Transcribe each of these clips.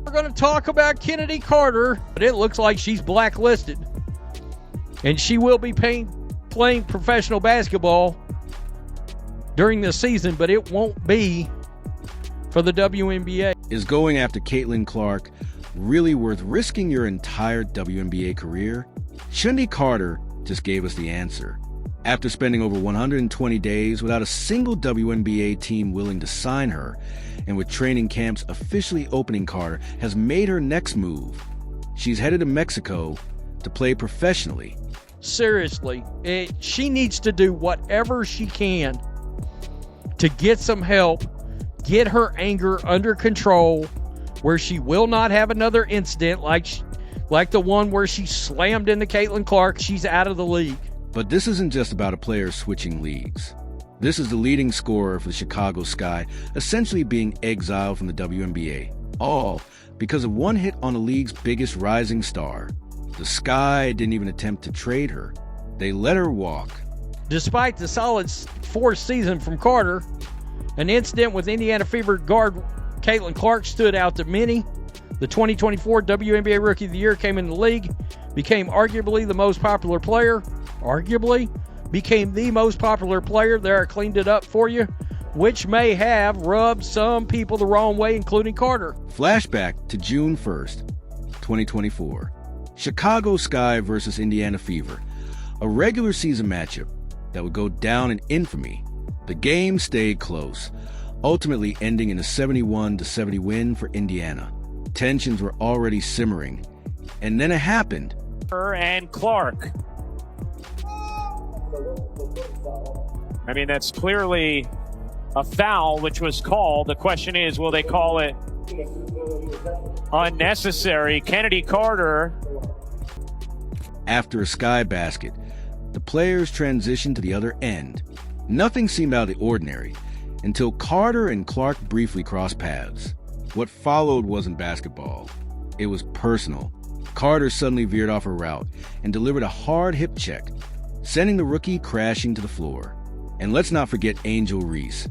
We're going to talk about Chennedy Carter, but it looks like she's blacklisted. And she will be playing professional basketball during the season, but it won't be for the WNBA. Is going after Caitlin Clark really worth risking your entire WNBA career? Chennedy Carter just gave us the answer. After spending over 120 days without a single WNBA team willing to sign her, and with training camps officially opening, Carter has made her next move. She's headed to Mexico to play professionally. Seriously, she needs to do whatever she can to get some help, get her anger under control, where she will not have another incident like the one where she slammed into Caitlin Clark. She's out of the league. But this isn't just about a player switching leagues. This is the leading scorer for the Chicago Sky essentially being exiled from the WNBA, all because of one hit on the league's biggest rising star. The Sky didn't even attempt to trade her. They let her walk. Despite the solid fourth season from Carter, an incident with Indiana Fever guard Caitlin Clark stood out to many. The 2024 WNBA Rookie of the Year came in the league, became arguably the most popular player. Became the most popular player. There, I cleaned it up for you, which may have rubbed some people the wrong way, including Carter. Flashback to June 1st, 2024. Chicago Sky versus Indiana Fever, a regular season matchup that would go down in infamy. The game stayed close, ultimately ending in a 71-70 win for Indiana. Tensions were already simmering, and then it happened. And Clark. I mean, that's clearly a foul, which was called. The question is, will they call it unnecessary? Chennedy Carter. After a Sky basket, the players transitioned to the other end. Nothing seemed out of the ordinary until Carter and Clark briefly crossed paths. What followed wasn't basketball. It was personal. Carter suddenly veered off her route and delivered a hard hip check, sending the rookie crashing to the floor. And let's not forget Angel Reese,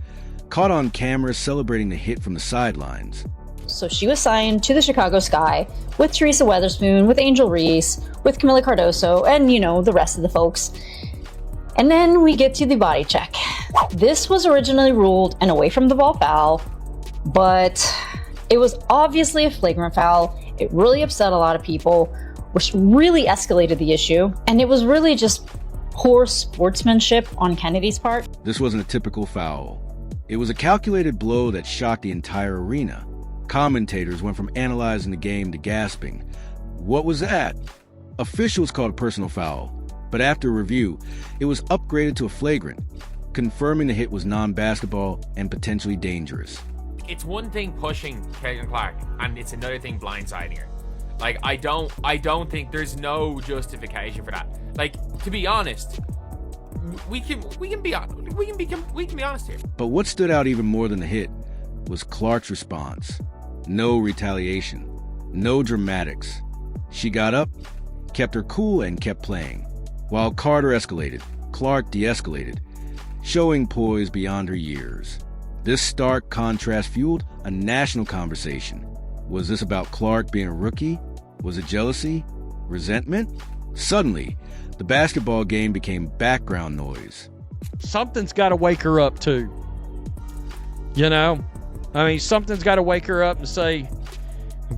caught on camera celebrating the hit from the sidelines. So she was signed to the Chicago Sky with Teresa Weatherspoon, with Angel Reese, with Camila Cardoso, and, the rest of the folks. And then we get to the body check. This was originally ruled an away from the ball foul, but it was obviously a flagrant foul. It really upset a lot of people, which really escalated the issue. And it was really just poor sportsmanship on Kennedy's part. This wasn't a typical foul. It was a calculated blow that shocked the entire arena. Commentators went from analyzing the game to gasping. What was that? Officials called a personal foul, but after review, it was upgraded to a flagrant, confirming the hit was non-basketball and potentially dangerous. It's one thing pushing Caitlin Clark, and it's another thing blindsiding her. Like, I don't think there's no justification for that. Like, to be honest, we can be honest here. But what stood out even more than the hit was Clark's response. No retaliation, no dramatics. She got up, kept her cool, and kept playing. While Carter escalated, Clark de-escalated, showing poise beyond her years. This stark contrast fueled a national conversation. Was this about Clark being a rookie? Was it jealousy? Resentment? Suddenly, the basketball game became background noise. Something's got to wake her up, too. Something's got to wake her up and say,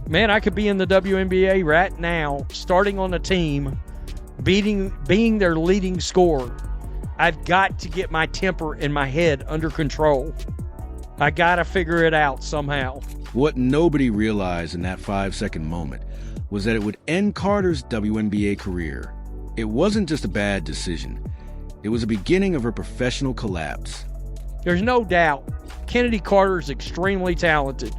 man, I could be in the WNBA right now, starting on a team, being their leading scorer. I've got to get my temper and my head under control. I got to figure it out somehow. What nobody realized in that 5-second moment was that it would end Carter's WNBA career. It wasn't just a bad decision. It was the beginning of her professional collapse. There's no doubt Chennedy Carter is extremely talented,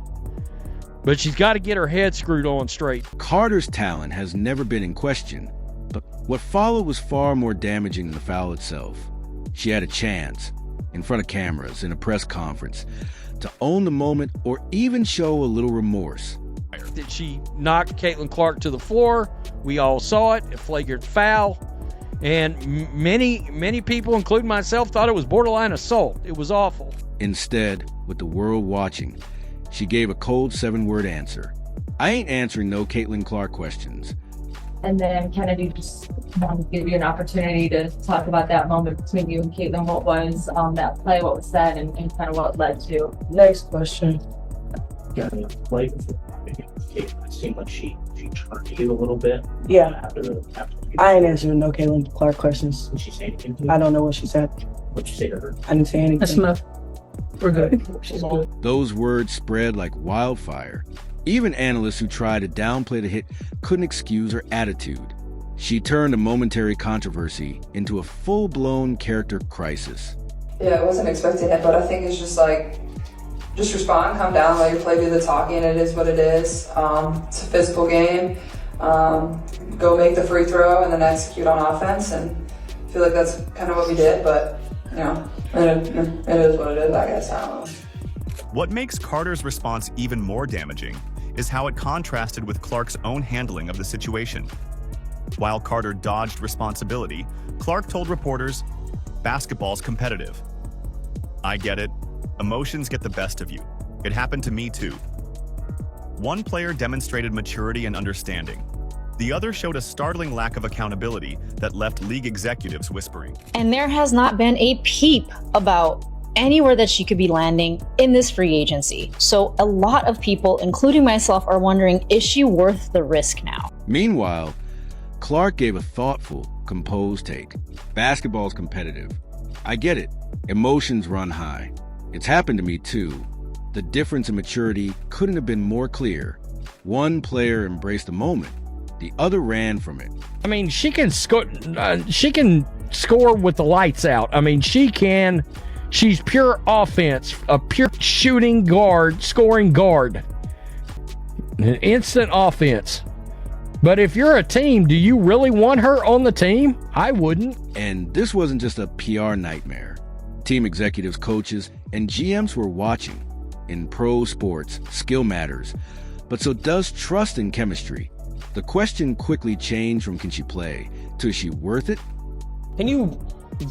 but she's got to get her head screwed on straight. Carter's talent has never been in question, but what followed was far more damaging than the foul itself. She had a chance, in front of cameras, in a press conference, to own the moment or even show a little remorse. Did she knock Caitlin Clark to the floor? We all saw it, a flagrant foul. And many people, including myself, thought it was borderline assault. It was awful. Instead, with the world watching, she gave a cold 7-word answer. I ain't answering no Caitlin Clark questions. And then Kennedy just wanted to give you an opportunity to talk about that moment between you and Caitlin. What was that play, what was said, and kind of what it led to. Next question. Got any play before Caitlin? It seemed like she turned to you a little bit. Yeah. After I ain't answering no Caitlin Clark questions. Did she say anything to you? I don't know what she said. What'd you say to her? I didn't say anything. That's enough. We're good. She's good. Those words spread like wildfire. Even analysts who tried to downplay the hit couldn't excuse her attitude. She turned a momentary controversy into a full-blown character crisis. Yeah, I wasn't expecting it, but I think it's just like, just respond, calm down, let your play do the talking. It is what it is. It's a physical game. Go make the free throw and then execute on offense, and I feel like that's kind of what we did, but you know, it is what it is, I guess. I don't know. What makes Carter's response even more damaging is how it contrasted with Clark's own handling of the situation. While Carter dodged responsibility, Clark told reporters, "Basketball's competitive. I get it. Emotions get the best of you. It happened to me too." One player demonstrated maturity and understanding. The other showed a startling lack of accountability that left league executives whispering. And there has not been a peep about anywhere that she could be landing in this free agency. So a lot of people, including myself, are wondering, is she worth the risk now? Meanwhile, Clark gave a thoughtful, composed take. Basketball's competitive. I get it. Emotions run high. It's happened to me too. The difference in maturity couldn't have been more clear. One player embraced the moment. The other ran from it. I mean, she can score. She can score with the lights out. I mean, she can. She's pure offense, a pure shooting guard, scoring guard, an instant offense. But if you're a team, do you really want her on the team? I wouldn't. And this wasn't just a PR nightmare. Team executives, coaches, and GMs were watching. In pro sports, skill matters. But so does trust and chemistry. The question quickly changed from can she play to is she worth it? Can you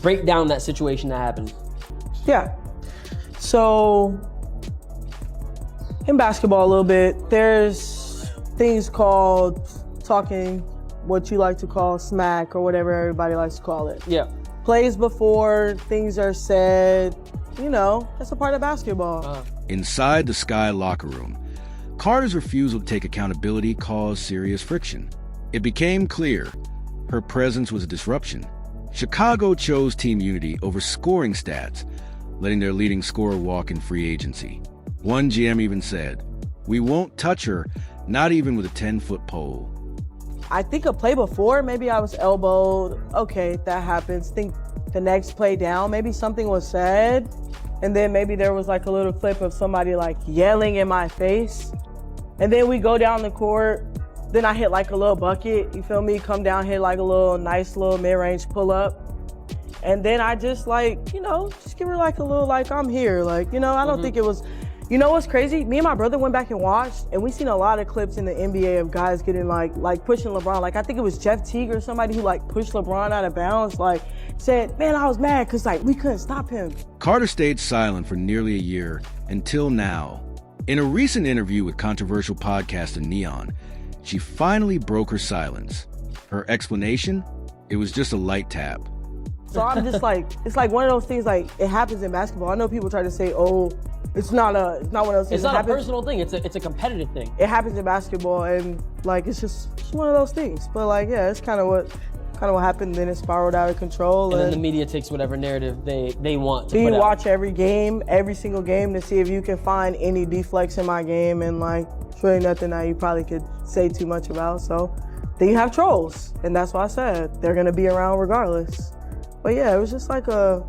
break down that situation that happened? Yeah. So, in basketball a little bit, there's things called talking, what you like to call smack or whatever everybody likes to call it. Yeah. Plays before things are said, you know, that's a part of basketball. Inside the Sky locker room, Carter's refusal to take accountability caused serious friction. It became clear her presence was a disruption. Chicago chose team unity over scoring stats, letting their leading scorer walk in free agency. One GM even said, "We won't touch her, not even with a 10-foot pole." I think a play before, maybe I was elbowed. Okay, that happens. Think the next play down, maybe something was said. And then maybe there was like a little clip of somebody like yelling in my face. And then we go down the court. Then I hit like a little bucket, you feel me? Come down, hit like a little nice little mid-range pull-up. And then I just like, you know, just give her like a little like, I'm here. Like, you know, I don't think it was, you know what's crazy? Me and my brother went back and watched, and we seen a lot of clips in the NBA of guys getting like pushing LeBron. Like, I think it was Jeff Teague or somebody who like pushed LeBron out of bounds, like said, man, I was mad because like we couldn't stop him. Carter stayed silent for nearly a year until now. In a recent interview with controversial podcaster Neon, she finally broke her silence. Her explanation? It was just a light tap. So I'm just like, it's like one of those things, like it happens in basketball. I know people try to say, oh, it's not one of those things. It's not a personal thing, it's a competitive thing. It happens in basketball, and like it's just one of those things. But like, yeah, it's kind of what happened. Then it spiraled out of control. And then the media takes whatever narrative they want to put you out. watch every game, every single game, to see if you can find any deflects in my game, and like it's really nothing that you probably could say too much about. So then you have trolls, and that's why I said they're gonna be around regardless. But yeah, it was just like a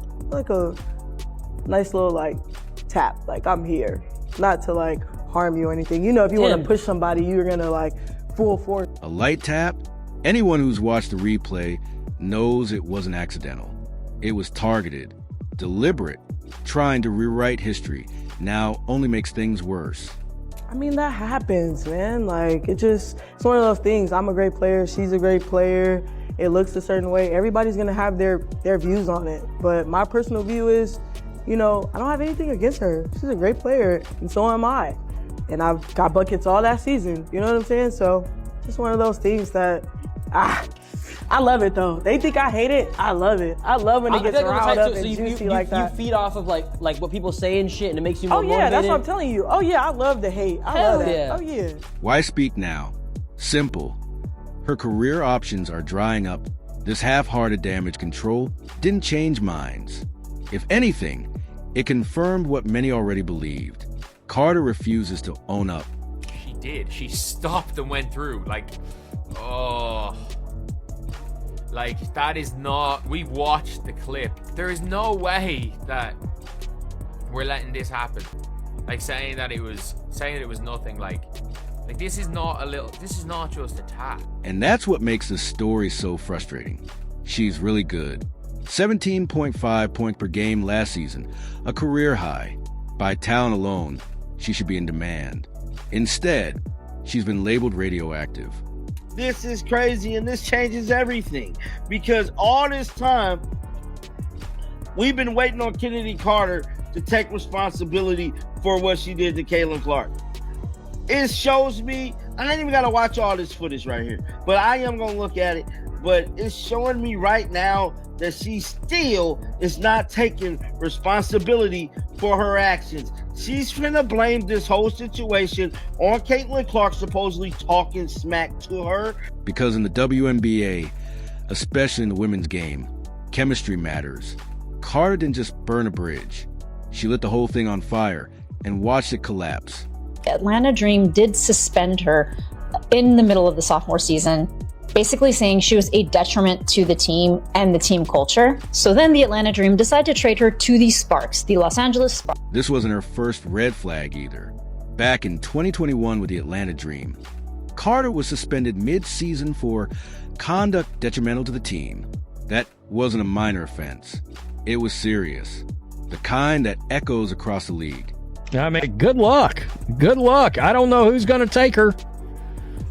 nice little like tap, like I'm here, not to like harm you or anything. You know, if you want to push somebody, you're gonna like full force. A light tap? Anyone who's watched the replay knows it wasn't accidental. It was targeted, deliberate, trying to rewrite history. Now only makes things worse. I mean, that happens, man. Like, it's one of those things. I'm a great player, she's a great player. It looks a certain way. Everybody's gonna have their views on it. But my personal view is, you know, I don't have anything against her. She's a great player, and so am I. And I got buckets all that season. You know what I'm saying? So just one of those things that, I love it though. They think I hate it. I love it. I love when it gets riled up and juicy like that. You feed off of like what people say and shit, and it makes you more motivated. Oh yeah, that's what I'm telling you. Oh yeah, I love the hate. I love that. Yeah. Oh yeah. Why speak now? Simple. Her career options are drying up. This half-hearted damage control didn't change minds. If anything, it confirmed what many already believed. Carter refuses to own up. She did. She stopped and went through. Like, oh. Like, that is not... We've watched the clip. There is no way that we're letting this happen. Like, saying that it was nothing. Like this is not just a tap. And that's what makes this story so frustrating. She's really good. 17.5 points per game last season, a career high. By talent alone, she should be in demand. Instead, she's been labeled radioactive. This is crazy, and this changes everything, because all this time we've been waiting on Chennedy Carter to take responsibility for what she did to Caitlin Clark. It shows me, I ain't even got to watch all this footage right here, but I am going to look at it. But it's showing me right now that she still is not taking responsibility for her actions. She's finna blame this whole situation on Caitlin Clark supposedly talking smack to her. Because in the WNBA, especially in the women's game, chemistry matters. Carter didn't just burn a bridge. She lit the whole thing on fire and watched it collapse. Atlanta Dream did suspend her in the middle of the sophomore season, basically saying she was a detriment to the team and the team culture. So then the Atlanta Dream decided to trade her to the Sparks, the Los Angeles Sparks. This wasn't her first red flag either. Back in 2021 with the Atlanta Dream, Carter was suspended mid-season for conduct detrimental to the team. That wasn't a minor offense. It was serious. The kind that echoes across the league. I mean, good luck. Good luck. I don't know who's going to take her.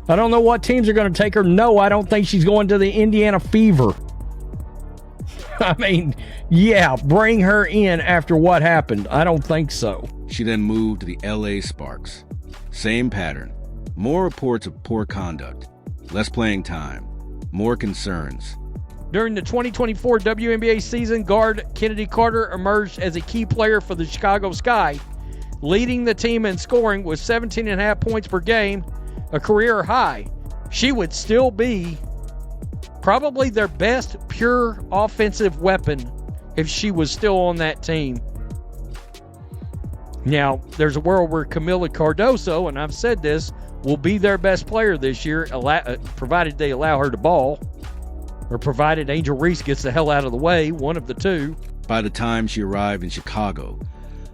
I don't know what teams are going to take her. No, I don't think she's going to the Indiana Fever. I mean, yeah, bring her in after what happened. I don't think so. She then moved to the LA Sparks. Same pattern. More reports of poor conduct. Less playing time. More concerns. During the 2024 WNBA season, guard Chennedy Carter emerged as a key player for the Chicago Sky, leading the team in scoring with 17.5 points per game, a career high. She would still be probably their best pure offensive weapon if she was still on that team. Now, there's a world where Camila Cardoso, and I've said this, will be their best player this year, provided they allow her to ball, or provided Angel Reese gets the hell out of the way, one of the two. By the time she arrived in Chicago,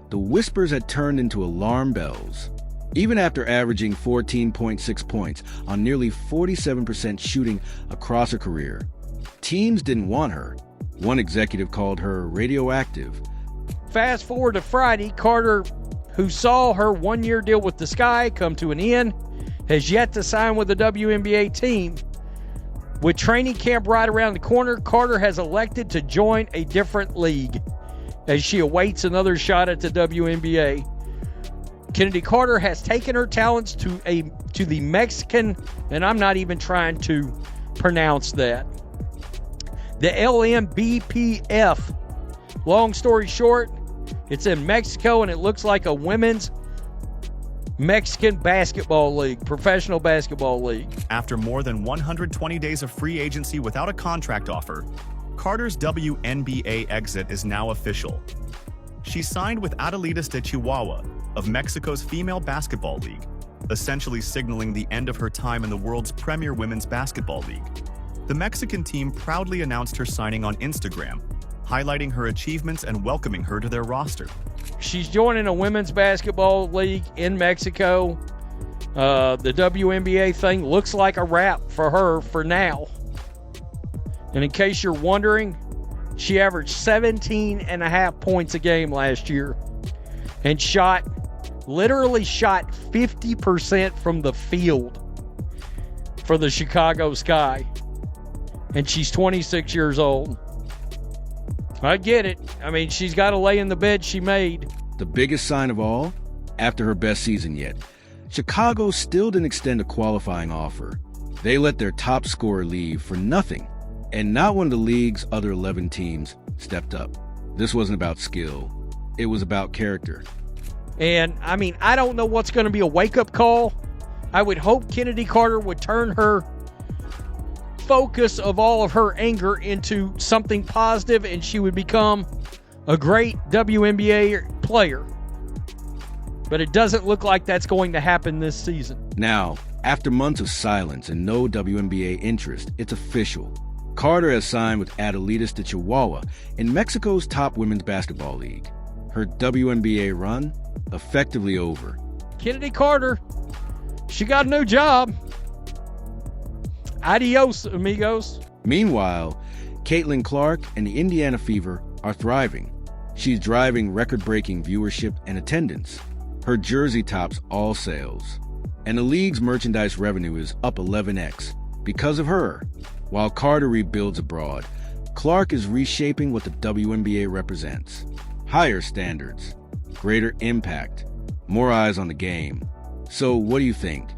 the whispers had turned into alarm bells. Even after averaging 14.6 points on nearly 47% shooting across her career, teams didn't want her. One executive called her radioactive. Fast forward to Friday, Carter, who saw her one-year deal with the Sky come to an end, has yet to sign with the WNBA team. With training camp right around the corner, Carter has elected to join a different league as she awaits another shot at the WNBA. Chennedy Carter has taken her talents to the Mexican, and I'm not even trying to pronounce that, the LMBPF. Long story short, it's in Mexico, and it looks like a women's Mexican basketball league, professional basketball league. After more than 120 days of free agency without a contract offer, Carter's WNBA exit is now official. She signed with Adelitas de Chihuahua of Mexico's female basketball league, essentially signaling the end of her time in the world's premier women's basketball league. The Mexican team proudly announced her signing on Instagram, highlighting her achievements and welcoming her to their roster. She's joining a women's basketball league in Mexico. The WNBA thing looks like a wrap for her for now. And in case you're wondering, she averaged 17.5 points a game last year and literally shot 50% from the field for the Chicago Sky. And she's 26 years old. I get it. I mean, she's got to lay in the bed she made. The biggest sign of all, after her best season yet, Chicago still didn't extend a qualifying offer. They let their top scorer leave for nothing, and not one of the league's other 11 teams stepped up. This wasn't about skill. It was about character. And, I mean, I don't know what's going to be a wake-up call. I would hope Chennedy Carter would turn her focus of all of her anger into something positive, and she would become a great WNBA player. But it doesn't look like that's going to happen this season. Now, after months of silence and no WNBA interest, it's official. Carter has signed with Adelitas de Chihuahua in Mexico's top women's basketball league. Her WNBA run effectively over. Chennedy Carter, she got a new job. Adios, amigos. Meanwhile, Caitlin Clark and the Indiana Fever are thriving. She's driving record-breaking viewership and attendance. Her jersey tops all sales. And the league's merchandise revenue is up 11x because of her. While Carter rebuilds abroad, Clark is reshaping what the WNBA represents. Higher standards, greater impact, more eyes on the game. So what do you think?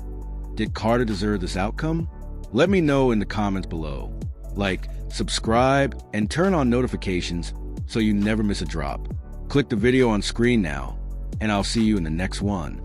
Did Carter deserve this outcome? Let me know in the comments below. Like, subscribe, and turn on notifications so you never miss a drop. Click the video on screen now, and I'll see you in the next one.